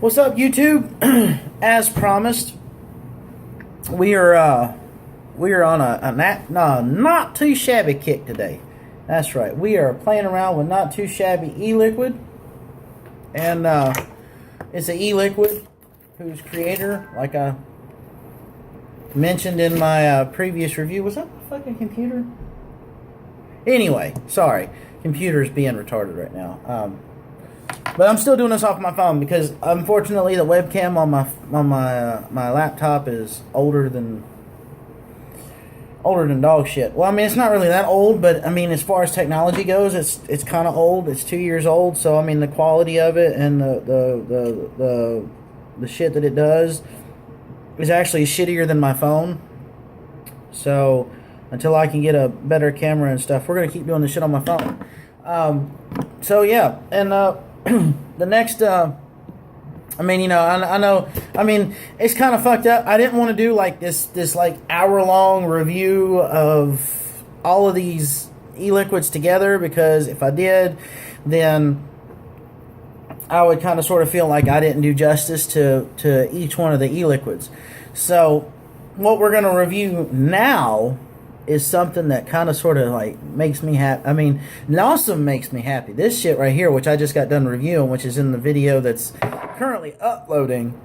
What's up, YouTube? As promised, we are on a not too shabby kick today. That's right. We are playing around with Not Too Shabby eliquid, and it's an eliquid whose creator, like I mentioned in my previous review, was that my fucking computer? Anyway, sorry, computer's being retarded right now. But I'm still doing this off my phone because, unfortunately, the webcam on my laptop is older than dog shit. Well, I mean, it's not really that old, but I mean, as far as technology goes, it's kind of old. It's 2 years old, so I mean, the quality of it and the shit that it does is actually shittier than my phone. So until I can get a better camera and stuff, we're gonna keep doing this shit on my phone. So yeah, and the next, I mean, you know, I know, I mean, it's kind of fucked up. I didn't want to do like this like hour-long review of all of these e-liquids together, because if I did, then I would kind of sort of feel like I didn't do justice to each one of the e-liquids. So what we're going to review now is something that kind of sort of like makes me happy. I mean, also makes me happy. This shit right here, which I just got done reviewing, which is in the video that's currently uploading,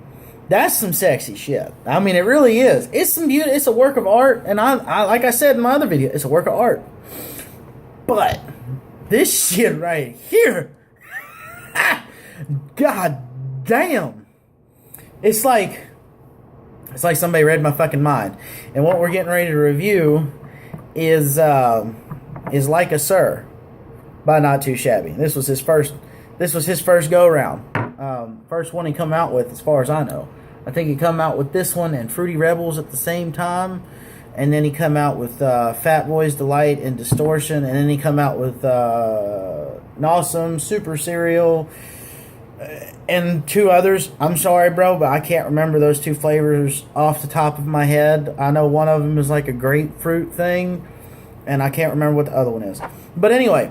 that's some sexy shit. I mean, it really is. It's some beauty. It's a work of art, and I like I said in my other video, it's a work of art. But this shit right here, god damn, it's like somebody read my fucking mind. And what we're getting ready to review is Like a Sir by Not Too Shabby. This was his first go round. First one he come out with, as far as I know. I think he come out with this one and Fruity Rebels at the same time, and then he come out with Fat Boy's Delight and Distortion, and then he come out with Awesome Super Cereal and two others. I'm sorry, bro, but I can't remember those two flavors off the top of my head. I know one of them is like a grapefruit thing, and I can't remember what the other one is. But anyway,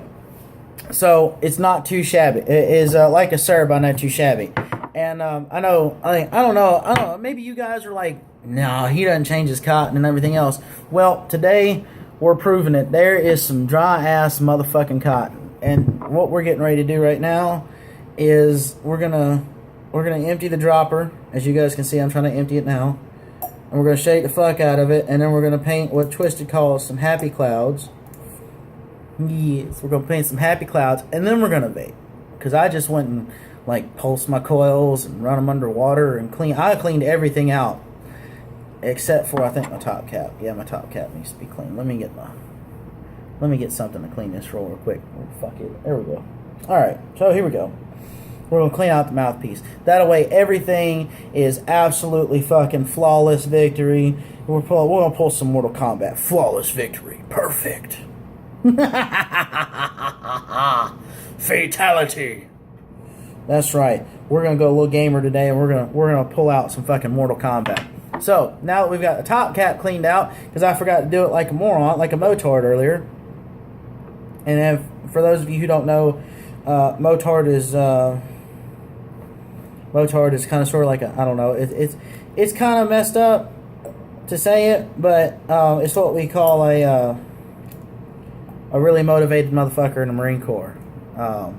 so it's Not Too Shabby. It is Like a Sir by Not Too Shabby. And I don't know, maybe you guys are like, no, he doesn't change his cotton and everything else. Well, today we're proving it. There is some dry ass motherfucking cotton. And what we're getting ready to do right now is we're gonna empty the dropper. As you guys can see, I'm trying to empty it now, and we're gonna shake the fuck out of it, and then we're gonna paint what Twisted calls some happy clouds. Yes, we're gonna paint some happy clouds, and then we're gonna vape, because I just went and like pulsed my coils and run them under water and I cleaned everything out except for, I think, my top cap. Yeah, my top cap needs to be clean. Let me get something to clean this real quick. Oh, fuck it. There we go. All right, so here we go. We're going to clean out the mouthpiece. That way, everything is absolutely fucking flawless victory. We're going to pull some Mortal Kombat. Flawless victory. Perfect. Fatality. That's right. We're going to go a little gamer today, and we're going to pull out some fucking Mortal Kombat. So, now that we've got the top cap cleaned out, because I forgot to do it like a moron, like a motard earlier. And then, for those of you who don't know, motard is kind of sort of like I don't know. It's kind of messed up to say it, but it's what we call a really motivated motherfucker in the Marine Corps. I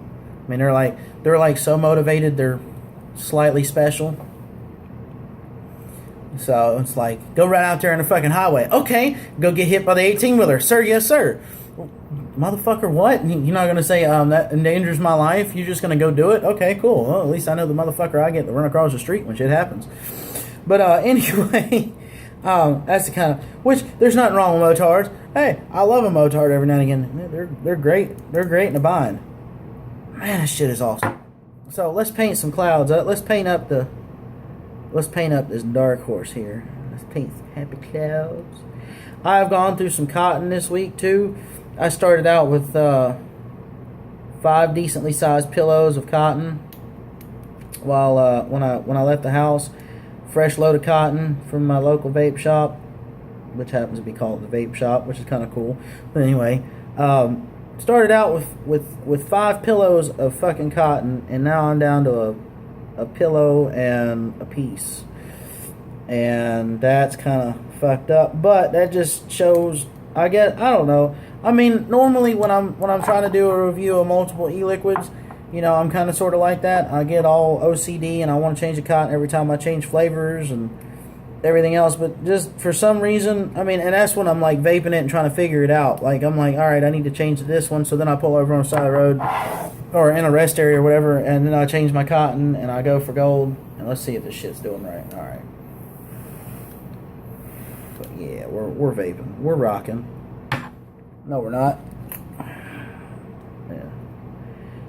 mean, they're like so motivated, they're slightly special. So it's like, go right out there on the fucking highway. Okay, go get hit by the 18-wheeler, sir. Yes, sir. Motherfucker, what? You're not going to say, that endangers my life? You're just going to go do it? Okay, cool. Well, at least I know the motherfucker I get to run across the street when shit happens. But anyway, that's the kind of... Which, there's nothing wrong with motards. Hey, I love a motard every now and again. They're great. They're great in a bind. Man, that shit is awesome. So, let's paint some clouds up. Let's paint up this dark horse here. Let's paint some happy clouds. I've gone through some cotton this week, too. I started out with 5 decently sized pillows of cotton. While when I left the house, fresh load of cotton from my local vape shop, which happens to be called the Vape Shop, which is kind of cool. But anyway, started out with 5 pillows of fucking cotton, and now I'm down to a pillow and a piece. And that's kind of fucked up. But that just shows, I don't know. I mean, normally when I'm trying to do a review of multiple e-liquids, you know, I'm kind of sort of like that. I get all OCD and I want to change the cotton every time I change flavors and everything else. But just for some reason, I mean, and that's when I'm like vaping it and trying to figure it out. Like, I'm like, all right, I need to change this one. So then I pull over on the side of the road or in a rest area or whatever, and then I change my cotton and I go for gold. And let's see if this shit's doing right. All right. But yeah, we're vaping. We're rocking. No, we're not. Yeah.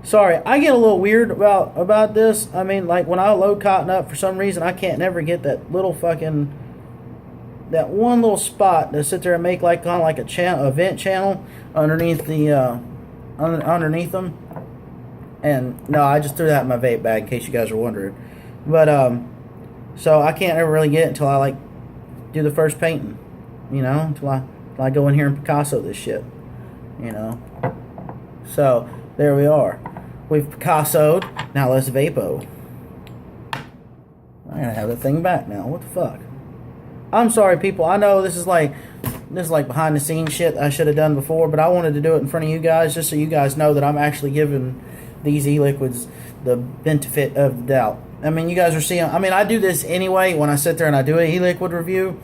Sorry, I get a little weird about this. I mean, like when I load cotton up, for some reason I can't never get that little fucking, that one little spot to sit there and make like kind of like a vent channel underneath the underneath them. And no, I just threw that in my vape bag in case you guys are wondering. But so I can't ever really get it until I like do the first painting, you know, until I go in here and Picasso this shit, you know. So there we are. We've Picasso'd. Now let's vapo. I gotta have that thing back now. What the fuck? I'm sorry, people. I know this is like behind the scenes shit I should have done before, but I wanted to do it in front of you guys just so you guys know that I'm actually giving these e-liquids the benefit of the doubt. I mean, you guys are seeing. I mean, I do this anyway when I sit there and I do an e-liquid review.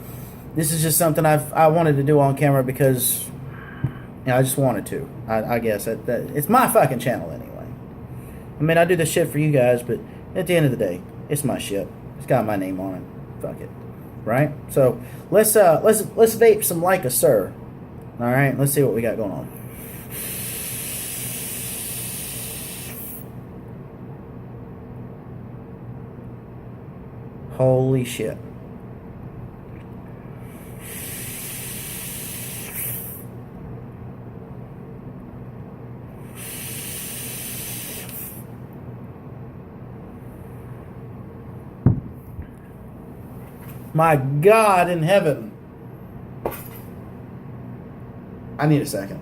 This is just something I wanted to do on camera because, you know, I just wanted to. I guess that it's my fucking channel anyway. I mean, I do this shit for you guys, but at the end of the day, it's my shit. It's got my name on it. Fuck it, right? So let's vape some like a sir. All right, let's see what we got going on. Holy shit. My God in heaven. I need a second.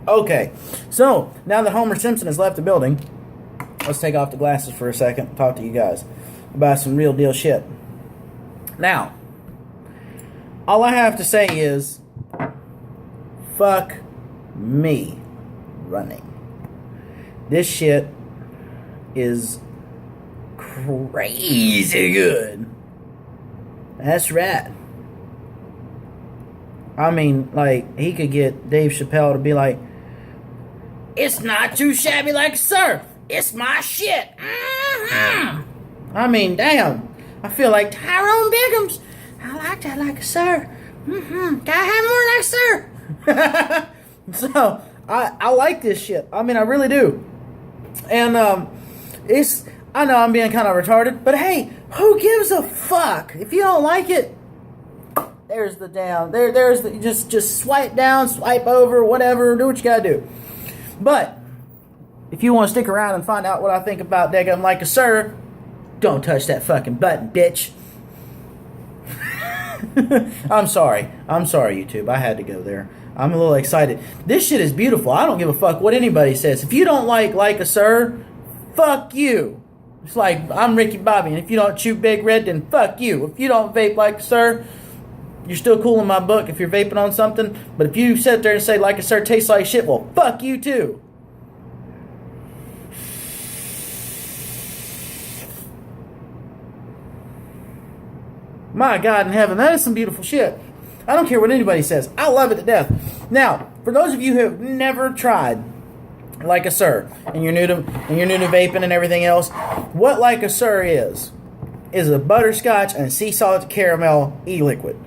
Okay, so now that Homer Simpson has left the building, let's take off the glasses for a second and talk to you guys about some real deal shit. Now, all I have to say is, fuck me running. This shit is crazy good. That's right. I mean, like, he could get Dave Chappelle to be like, it's not too shabby like a sir. It's my shit. Mm-hmm. I mean, damn. I feel like Tyrone Biggums. I like that like a sir. Mm-hmm. Gotta have more like a sir. So, I like this shit. I mean, I really do. And, I know I'm being kind of retarded, but hey, who gives a fuck? If you don't like it, there's the down. There's the, just swipe down, swipe over, whatever, do what you gotta do. But if you want to stick around and find out what I think about Daggum Like a Sir, don't touch that fucking button, bitch. I'm sorry, YouTube. I had to go there. I'm a little excited. This shit is beautiful. I don't give a fuck what anybody says. If you don't like a sir, fuck you. It's like, I'm Ricky Bobby, and if you don't chew Big Red, then fuck you. If you don't vape like a sir, you're still cool in my book if you're vaping on something. But if you sit there and say like a sir tastes like shit, well, fuck you too. My God in heaven, that is some beautiful shit. I don't care what anybody says. I love it to death. Now, for those of you who have never tried like a sir, and you're new to vaping and everything else, what like a sir is a butterscotch and sea salt caramel e-liquid.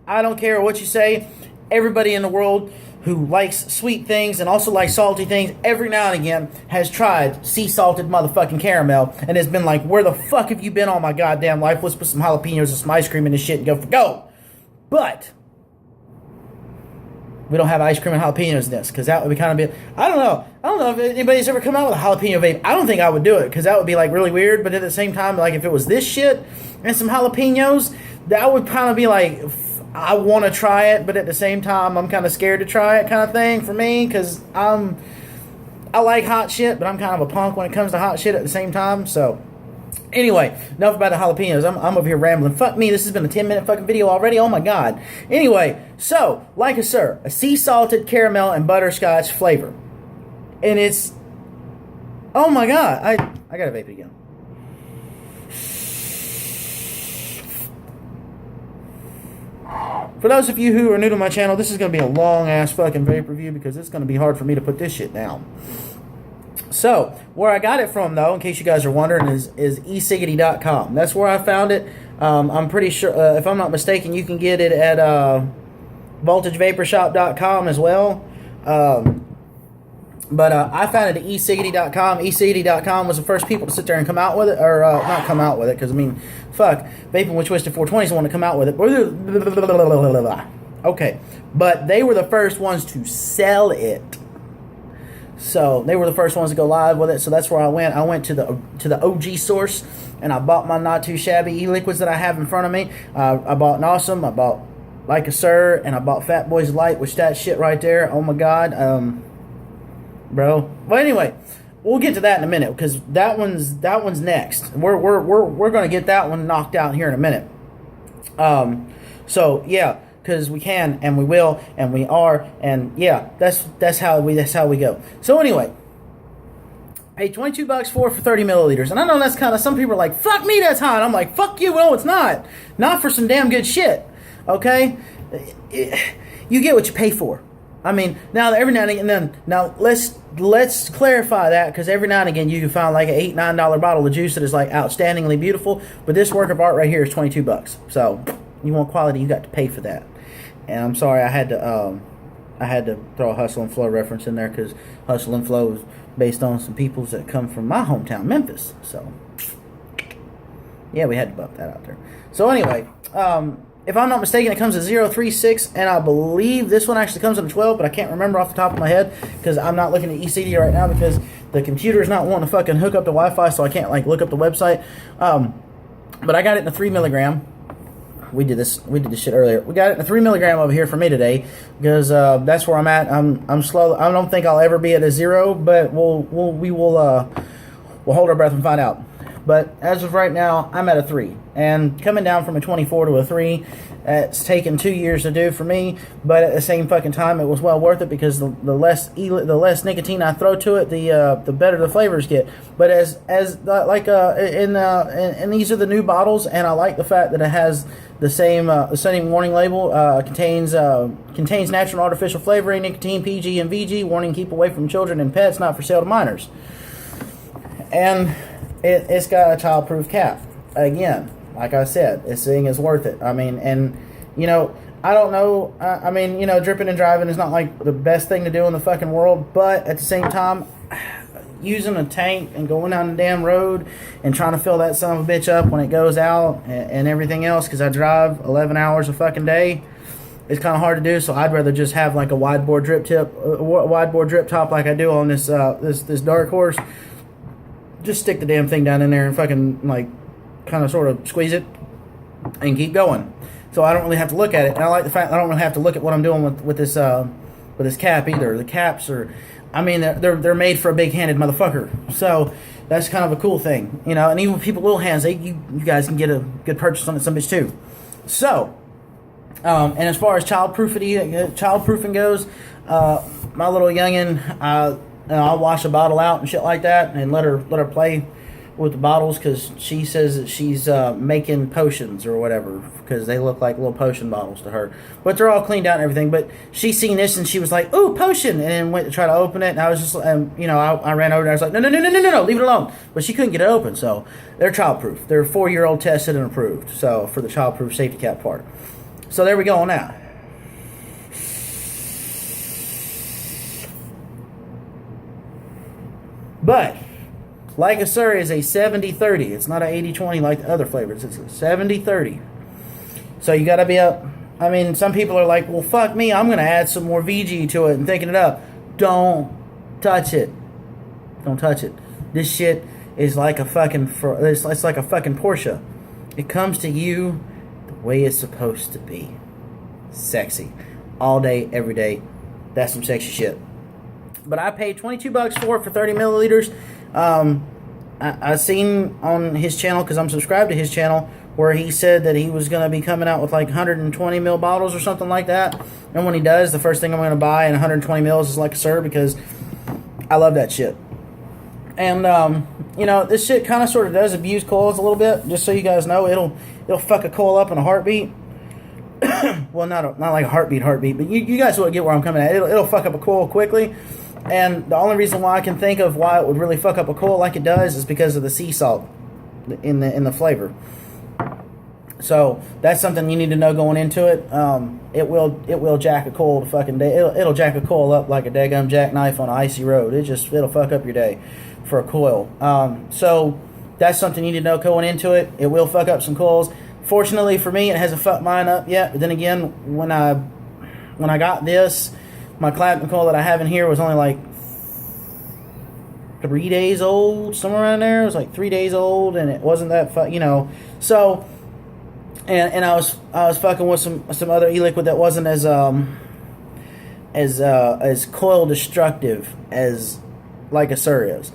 I don't care what you say. Everybody in the world who likes sweet things and also likes salty things every now and again has tried sea salted motherfucking caramel and has been like, where the fuck have you been all my goddamn life? Let's put some jalapenos and some ice cream in this shit and go for gold. But we don't have ice cream and jalapenos in this, because that would be kind of be. I don't know if anybody's ever come out with a jalapeno vape. I don't think I would do it, because that would be like really weird. But at the same time, like if it was this shit and some jalapenos, that would kind of be like, I want to try it, but at the same time, I'm kind of scared to try it, kind of thing for me, because I like hot shit, but I'm kind of a punk when it comes to hot shit at the same time. So, anyway, enough about the jalapenos. I'm over here rambling. Fuck me, this has been a 10-minute fucking video already. Oh my god. Anyway, so, like a sir, a sea salted caramel and butterscotch flavor. And it's, oh my god, I gotta vape it again. For those of you who are new to my channel, this is going to be a long-ass fucking vape review because it's going to be hard for me to put this shit down. So, where I got it from, though, in case you guys are wondering, is eliquid.com. That's where I found it. I'm pretty sure, if I'm not mistaken, you can get it at voltagevaporshop.com as well. But I found it at eliquid.com. eliquid.com was the first people to sit there and come out with it. Or, not come out with it, because, I mean, fuck. Vaping with Twisted 420 is the one to come out with it. Okay. But they were the first ones to sell it. So, they were the first ones to go live with it. So, that's where I went. I went to the OG source, and I bought my Not Too Shabby e-liquids that I have in front of me. I bought an Awesome. I bought Like a Sir. And I bought Fat Boys Light, which that shit right there. Oh, my God. Bro. Well, anyway, we'll get to that in a minute because that one's next. We're gonna get that one knocked out here in a minute. So yeah, because we can and we will and we are and yeah, that's how we go. So anyway, paid $22 for 30 milliliters, and I know that's kind of, some people are like, "Fuck me, that's hot." I'm like, "Fuck you, no, it's not for some damn good shit." Okay, you get what you pay for. I mean, now every now and then, now let's clarify that, because every now and again you can find like an $8-9 bottle of juice that is like outstandingly beautiful, but this work of art right here is $22. So you want quality, you got to pay for that. And I'm sorry, I had to throw a Hustle and Flow reference in there because Hustle and Flow is based on some peoples that come from my hometown, Memphis. So yeah, we had to bump that out there. So anyway, if I'm not mistaken, it comes at 0.36, and I believe this one actually comes in a 12, but I can't remember off the top of my head because I'm not looking at ECD right now because the computer is not wanting to fucking hook up to Wi-Fi, so I can't like look up the website. But I got it in a 3 milligram. We did this shit earlier. We got it in a 3 milligram over here for me today because that's where I'm at. I'm slow. I don't think I'll ever be at a 0, but we'll hold our breath and find out. But as of right now, I'm at a 3. And coming down from a 24 to a 3, it's taken 2 years to do for me. But at the same fucking time, it was well worth it because the less nicotine I throw to it, the better the flavors get. But and these are the new bottles, and I like the fact that it has the same warning label. Contains natural and artificial flavoring, nicotine, PG and VG. Warning: keep away from children and pets. Not for sale to minors. And it's got a child-proof cap. Again, like I said, this thing is worth it. I mean, and, you know, I don't know. I mean, you know, dripping and driving is not like the best thing to do in the fucking world. But at the same time, using a tank and going down the damn road and trying to fill that son of a bitch up when it goes out and everything else, because I drive 11 hours a fucking day, it's kind of hard to do. So I'd rather just have like a wide bore drip top like I do on this this Dark Horse. Just stick the damn thing down in there and fucking, like, kind of sort of squeeze it and keep going. So I don't really have to look at it. And I like the fact that I don't really have to look at what I'm doing with this cap either. The caps are, I mean, they're made for a big-handed motherfucker. So that's kind of a cool thing, you know. And even with people with little hands, you guys can get a good purchase on some bitch too. So, and as far as childproofing goes, my little youngin', I'll wash a bottle out and shit like that, and let her play with the bottles because she says that she's making potions or whatever because they look like little potion bottles to her. But they're all cleaned out and everything. But she seen this and she was like, "Ooh, potion!" and then went to try to open it. And I was just, you know, I ran over there. I was like, "No, leave it alone." But she couldn't get it open, so they're childproof. They're 4-year-old tested and approved. So for the childproof safety cap part. So there we go on that. But Like a Sir is a 70-30. It's not a 80-20 like the other flavors. It's a 70-30. So you got to be up. I mean, some people are like, well, fuck me. I'm going to add some more VG to it and thinking it up. Don't touch it. Don't touch it. This shit is like a fucking, it's like a fucking Porsche. It comes to you the way it's supposed to be. sexy. All day, every day. That's some sexy shit. But I paid $22 for it for 30 milliliters. I seen on his channel, because I'm subscribed to his channel, where he said that he was going to be coming out with like 120 mil bottles or something like that. And when he does, the first thing I'm going to buy in 120 mils is like a Sir, because I love that shit. And you know, this shit kind of sort of does abuse coils a little bit. Just so you guys know, it'll fuck a coil up in a heartbeat. Well, not like a heartbeat, but you guys will get where I'm coming at. It'll fuck up a coil quickly. And the only reason why I can think of why it would really fuck up a coil like it does is because of the sea salt in the flavor. So that's something you need to know going into it. It will jack a coil to fucking day. It'll jack a coil up like a daggum jackknife on an icy road. It'll fuck up your day for a coil. So that's something you need to know going into it. It will fuck up some coils. Fortunately for me, it hasn't fucked mine up yet. But then again, when I got this, my clapping coil that I have in here was only like 3 days old, somewhere around there. It was like 3 days old, and it wasn't that you know. So, and I was fucking with some other e-liquid that wasn't as coil destructive as like a Sir is.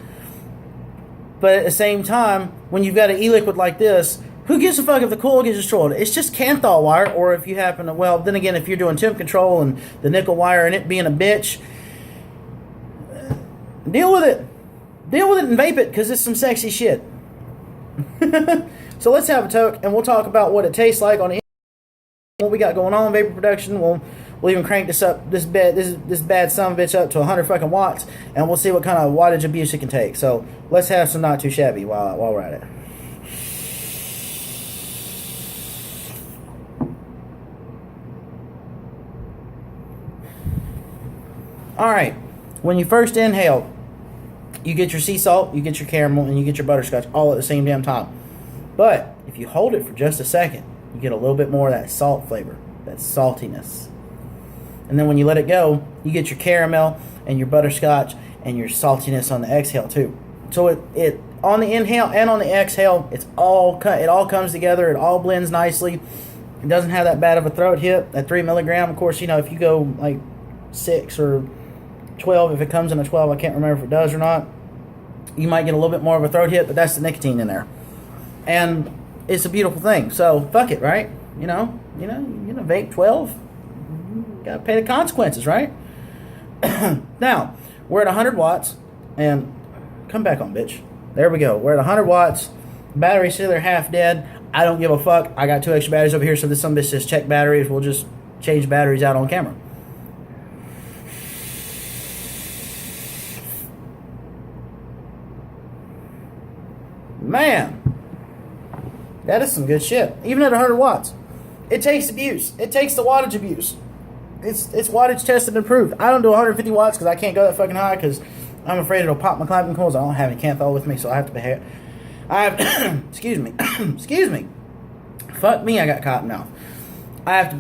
But at the same time, when you've got an e-liquid like this, who gives a fuck if the coil gets destroyed? It's just Kanthal wire, or if you happen to, well, then again, if you're doing temp control and the nickel wire and it being a bitch, deal with it. Deal with it and vape it, because it's some sexy shit. So let's have a toke, and we'll talk about what it tastes like on the what we got going on in vapor production. We'll even crank this bad son of a bitch up to 100 fucking watts, and we'll see what kind of wattage abuse it can take. So let's have some Not Too Shabby while we're at it. Alright, when you first inhale, you get your sea salt, you get your caramel, and you get your butterscotch all at the same damn time. But if you hold it for just a second, you get a little bit more of that salt flavor, that saltiness. And then when you let it go, you get your caramel and your butterscotch and your saltiness on the exhale too. So it on the inhale and on the exhale, it all comes together, it all blends nicely. It doesn't have that bad of a throat hit. That 3 milligram, of course, you know, if you go like 6 or 12, if it comes in a 12, I can't remember if it does or not, you might get a little bit more of a throat hit, but that's the nicotine in there. And it's a beautiful thing. So fuck it, right? You know, vape 12, you gotta pay the consequences, right? Now, we're at 100 watts, and come back on, bitch. There we go. We're at 100 watts. Battery's still there half dead. I don't give a fuck. I got 2 extra batteries over here, so this some bitch says check batteries. We'll just change batteries out on camera. Man, that is some good shit. Even at 100 watts, it takes abuse. It takes the wattage abuse. It's wattage tested and proved. I don't do 150 watts because I can't go that fucking high because I'm afraid it'll pop my clapping coils. I don't have any Kanthal with me, so I have to behave. Excuse me. Excuse me. Fuck me, I got cotton mouth. I have to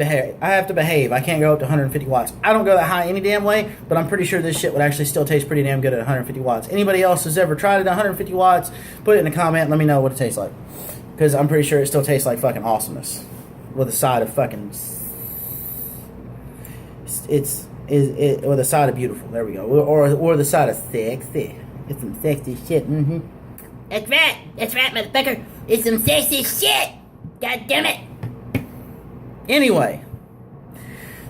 behave. I can't go up to 150 watts. I don't go that high any damn way, but I'm pretty sure this shit would actually still taste pretty damn good at 150 watts. Anybody else who's ever tried it at 150 watts, put it in a comment. Let me know what it tastes like. Because I'm pretty sure it still tastes like fucking awesomeness. With a side of fucking... with a side of beautiful. There we go. Or the side of sexy. It's some sexy shit. Mm-hmm. That's right, motherfucker. It's some sexy shit. God damn it. Anyway,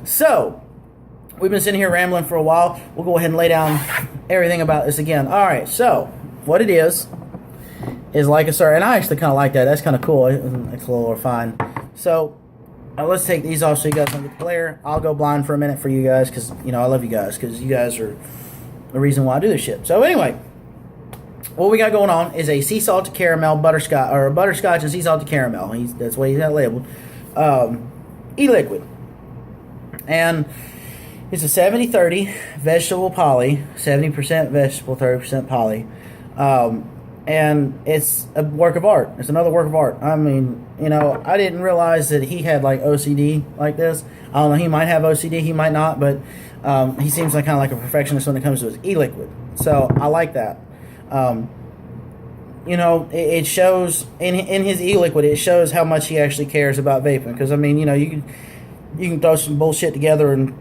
so we've been sitting here rambling for a while. We'll go ahead and lay down everything about this again. All right, so what it is like a Sir, and I actually kind of like that. That's kind of cool. It's a little refined. So let's take these off so you guys don't get the glare. I'll go blind for a minute for you guys because, you know, I love you guys because you guys are the reason why I do this shit. So anyway, what we got going on is a sea salt to caramel butterscotch, or butterscotch and sea salt to caramel. That's what he's got labeled. E-liquid, and it's a 70-30 vegetable poly, 70% vegetable, 30% poly, and it's a work of art. It's another work of art. I mean, you know, I didn't realize that he had like OCD like this. I don't know, he might have OCD, he might not, but he seems like kind of like a perfectionist when it comes to his e-liquid, so I like that. You know, it shows in his e-liquid. It shows how much he actually cares about vaping. Because I mean, you know, you can throw some bullshit together and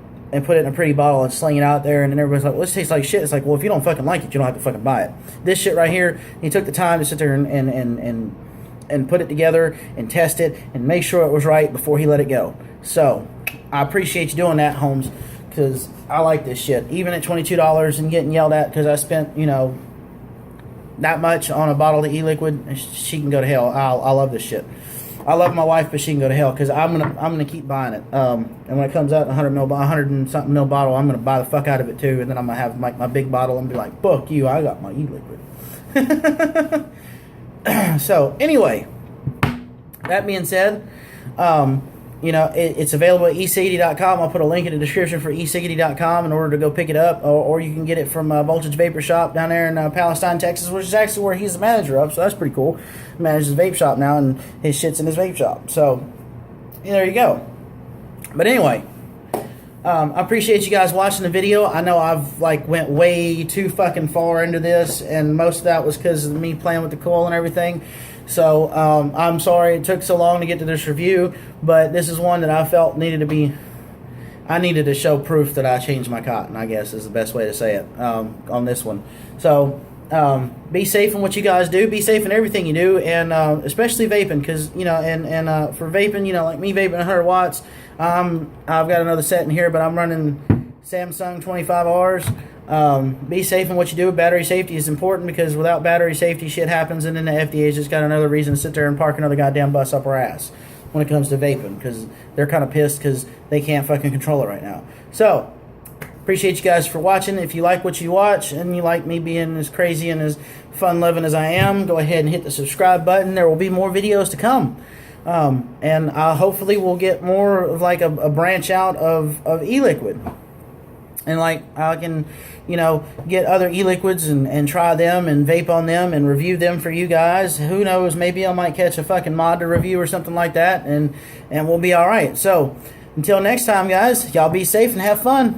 put it in a pretty bottle and sling it out there, and then everybody's like, well, this tastes like shit. It's like, well, if you don't fucking like it, you don't have to fucking buy it. This shit right here, he took the time to sit there and put it together and test it and make sure it was right before he let it go. So I appreciate you doing that, Holmes, because I like this shit. Even at $22 and getting yelled at because I spent, you know, that much on a bottle of e-liquid, she can go to hell. I love this shit. I love my wife, but she can go to hell because I'm gonna keep buying it. And when it comes out in 100 and something mil bottle, I'm gonna buy the fuck out of it too. And then I'm gonna have my big bottle and be like, "Fuck you! I got my e-liquid." So anyway, that being said, you know, it's available at eciggity.com. I'll put a link in the description for eciggity.com in order to go pick it up, or you can get it from Voltage Vapor Shop down there in Palestine, Texas, which is actually where he's the manager of, so that's pretty cool. He manages his vape shop now, and his shit's in his vape shop. So, yeah, there you go. But anyway, I appreciate you guys watching the video. I know I've, like, went way too fucking far into this, and most of that was because of me playing with the coil and everything. So, I'm sorry it took so long to get to this review, but this is one that I felt needed to be, I needed to show proof that I changed my cotton, I guess is the best way to say it, on this one. So, be safe in what you guys do, be safe in everything you do, and, especially vaping, because, you know, and for vaping, you know, like me vaping 100 watts, I've got another set in here, but I'm running Samsung 25Rs. Be safe in what you do. Battery safety is important because without battery safety, shit happens, and then the FDA's just got another reason to sit there and park another goddamn bus up our ass when it comes to vaping, because they're kind of pissed because they can't fucking control it right now. So, appreciate you guys for watching. If you like what you watch and you like me being as crazy and as fun-loving as I am, go ahead and hit the subscribe button. There will be more videos to come. And hopefully we'll get more of like a branch out of e-liquid. And like I can, you know, get other e-liquids and try them and vape on them and review them for you guys. Who knows, maybe I might catch a fucking mod to review or something like that, and we'll be alright. So, until next time, guys, y'all be safe and have fun.